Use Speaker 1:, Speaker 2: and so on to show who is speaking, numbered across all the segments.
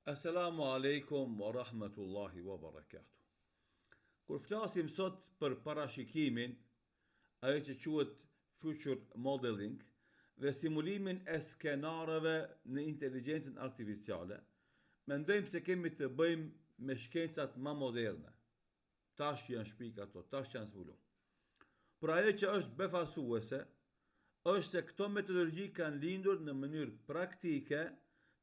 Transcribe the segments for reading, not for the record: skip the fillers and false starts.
Speaker 1: Assalamu alaikum wa rahmatullahi wa barakatuh. Kur flasim sot për parashikimin, ajo që quhet future modeling dhe simulimin e skenareve në inteligjencën artificiale, mendojmë se kemi të bëjmë me shkencat më moderne. Tash janë shpik ato, tash janë zbulu. Por ajo që është befasuese, është se këto metodologji kanë lindur në mënyrë praktike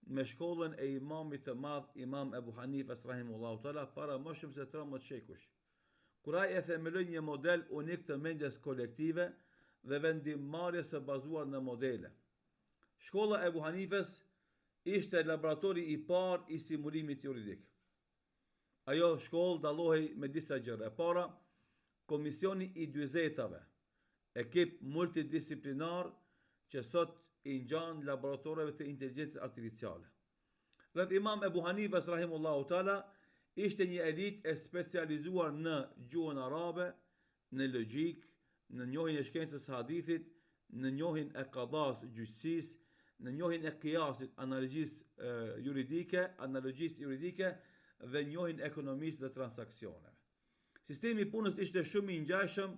Speaker 1: me shkollën e imamit të madh Imam Ebu Hanifes rahimullahu taala para më shumë se 13 shekush. Kur ai e themeloi një model unik të mendjes kolektive dhe vendimmarrjes së bazuar në modele. Shkolla e Ebu Hanifes ishte laboratori i parë i simulimit juridik. Ajo shkollë dallohej me disa gjëra. E para, komisioni i 40-ave, ekip multidisciplinar që sot i ngjan laboratoreve të inteligjencës artificiale. Rreth Imam Ebu Hanifes rahimullahu taala ishte një elitë e specializuar në gjuhën arabe, në logjik, në njohjen e shkencës së hadithit, në njohjen e qadas, gjyqësisë, në njohjen e qiyasit, analogjisë juridike dhe njohjen e ekonomisë dhe transaksioneve. Sistemi i punës ishte shumë i ngjashëm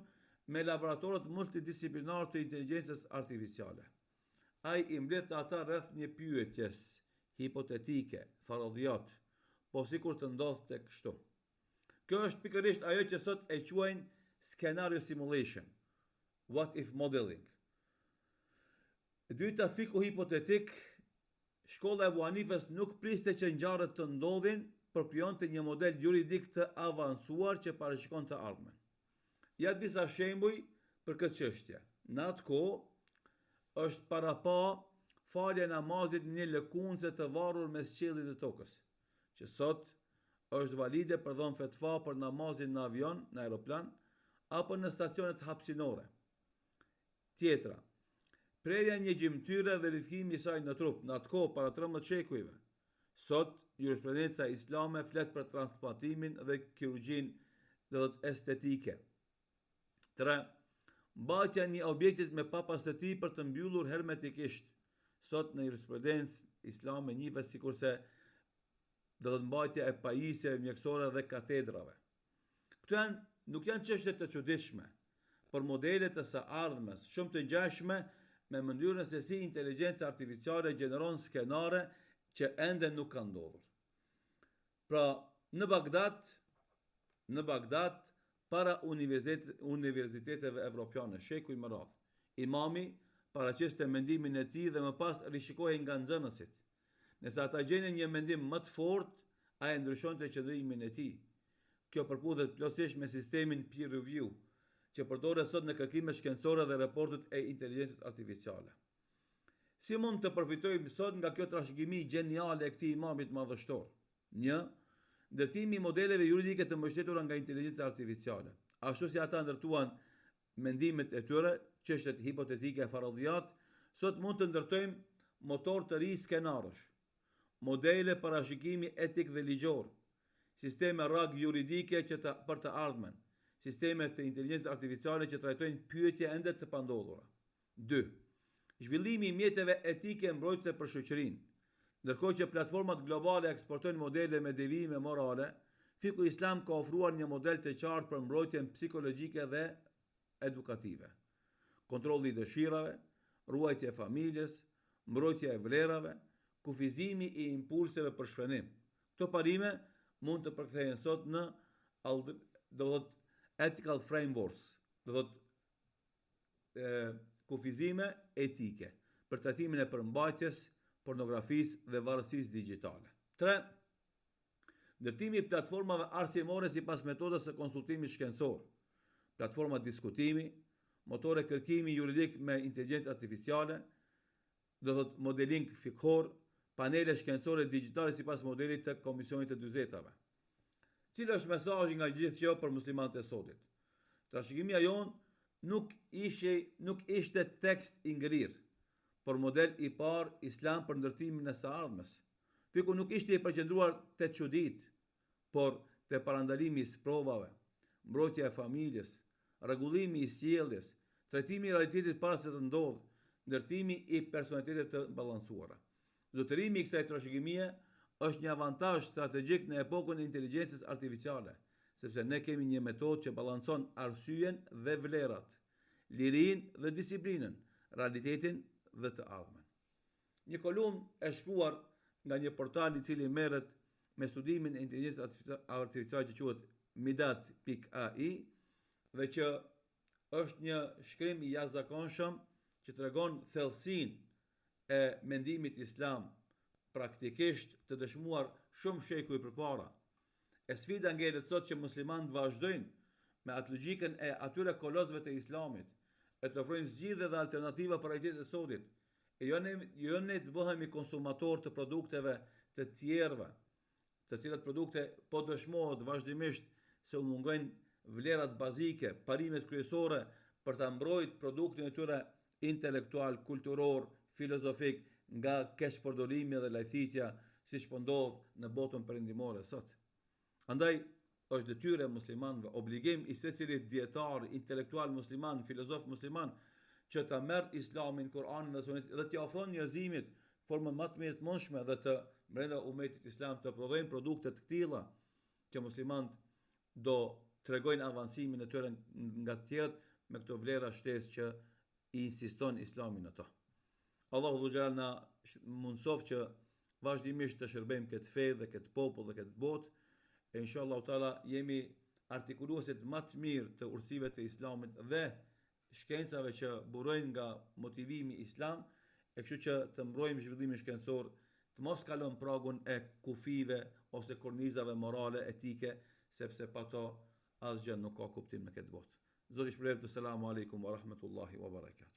Speaker 1: me laboratorët multidisiplinar të inteligjencës artificiale. Ai i mbledh ata rreth një pyetjes hipotetike, faradhiyat, po sikur të ndodhte kështu. Kjo është pikërisht ajo që sot e quajnë scenario simulation, what if modeling. E dyta, fiku hipotetik. Shkolla e Ebu Hanifes nuk priste që ngjarjet të ndodhin, por krijonte një model juridik të avancuar që parashikon të ardhmen. Ja disa shembuj për këtë çështje. Në atë kohë është para pa falja e namazit në një lëkundse të varur mes qiellit dhe tokës, që sot është valide për dhënë fetva për namazin në avion, në aeroplan, apo në stacionet hapësinore. Tjetra, prerja një gjymtyre dhe rrithkimi i saj në trup, në atë kohë para 13 shekujve. Sot jurisprudenca islame flet për transplantimin dhe kirurgjinë dhe estetike. 3. Mbajtja një objektit me papastërti për të mbyllur hermetikisht. Sot në jurisprudencë islame njihet sikurse do të mbajtja e pajisjeve mjekësore dhe katedrave. Këto nuk janë çështje të çuditshme, por modele të së ardhmes, shumë të ngjashme me mënyrën se si inteligjenca artificiale gjeneron skenare që ende nuk kanë ndodhur. Pra, në Bagdad, para universiteteve evropiane, shekuj më radh, imami paraqiste mendimin e tij dhe më pas rishikohej nga nxënësit. Nëse ata gjenin një mendim më të fortë, ai ndryshonte qëndrimin e tij. Kjo përputhet plotësisht me sistemin peer review, që përdoret sot në kërkime shkencore dhe raportet e inteligjencës artificiale. Si mund të përfitojmë sot nga kjo trashëgimi gjeniale e këtij imamit madhështor? 1. Ndërtimi i modeleve juridike të mbështetura nga inteligjenca artificiale. Ashtu si ata ndërtuan mendimet e tyre, çështjet hipotetike e faradhiyat, sot mund të ndërtojmë motor të ri skenarësh, modele parashikimi etik dhe ligjor, sisteme rag juridike për të ardhmen, sisteme të inteligjencës artificiale që trajtojnë pyetje ende të pandodhura. 2. Zhvillimi i mjeteve etike mbrojtëse për shoqërinë. Ndërkohë që platformat globale eksportojnë modele me devijime morale, fiku islam ka ofruar një model të qartë për mbrojtjen psikologjike dhe edukative. Kontrolli i dëshirave, ruajtja e familjes, mbrojtja e vlerave, kufizimi i impulseve për shfrenim. Këto parime mund të përkthehen sot në ethical frameworks, kufizime etike për trajtimin e përmbajtjes, pornografisë dhe varësisë digjitale. 3. Ndërtimi i platformave arsimore sipas metodës së konsultimit shkencor, platforma diskutimi, motore kërkimi juridik me inteligjencë artificiale, modeling fikhor, panele shkencore digjitale sipas modelit të komisionit të 40-ave. Cili është mesazhi nga gjithë kjo për muslimanët e sotit? Trashëgimia jon nuk ishte tekst i ngrirë, por model i parë islam për ndërtimin e së ardhmes. Fiku nuk ishte i përqendruar te çudit, por te parandalimi i sprovave, mbrojtja e familjes, rregullimi i sjelljes, trajtimi i realitetit para se të ndodhë, ndërtimi i personalitetit të balancuara. Zotërimi i kësaj trashëgimie është një avantazh strategjik në epokën e inteligjencës artificiale, sepse ne kemi një metodë që balancon arsyeën dhe vlerat, lirinë dhe disiplinën, realitetin dhe të ardhmen. Një kolumn e shkruar nga një portal i cili merret me studimin e inteligjencës artificiale që quhet Midat.ai dhe që është një shkrim i jashtëzakonshëm që tregon thellësinë e mendimit islam praktikisht të dëshmuar shumë shekuj përpara. E sfida ngelet sot që muslimanët vazhdojnë me atë logjikën e atyre kolozëve të islamit, e të ofrojnë zgjidhje dhe alternativa për realitetin e sotit. E jo ne të bëhemi konsumator të produkteve të tjerëve, të cilat produkte po dëshmohet vazhdimisht se u mungojnë vlerat bazike, parimet kryesore për ta mbrojtur produktin e tyre intelektual, kulturor, filozofik nga keqpërdorimi dhe lajthitja, siç po ndodh në botën perëndimore sot. Andaj është detyrë e muslimanëve, obligim i secilit dietar, intelektual musliman, filozof musliman që ta merr Islamin, Kur'anin dhe Sunetin dhe t'i ofron njerëzimit formën më të mirë të mundshme dhe të brenda umetit islam të prodhojnë produkte të tilla që muslimanët do tregojnë avancimin e tyre nga të tjerët me këto vlera shtesë që i insiston Islami në to. Allahu dhu xhalal na mundsof që vazhdimisht të shërbejmë këtë fe dhe këtë popull dhe këtë botë. E inshallah taala jemi artikuluesit më të mirë të urtësive të Islamit dhe shkencave që burojnë nga motivimi islam, e kështu që të mbrojmë zhvillimin shkencor, të mos kalon pragun e kufive ose kornizave morale, etike, sepse pa to asgjë nuk ka kuptim në këtë botë. Zoti shpëlbeft. Selamu alaikum wa rahmetullahi wa barakatuh.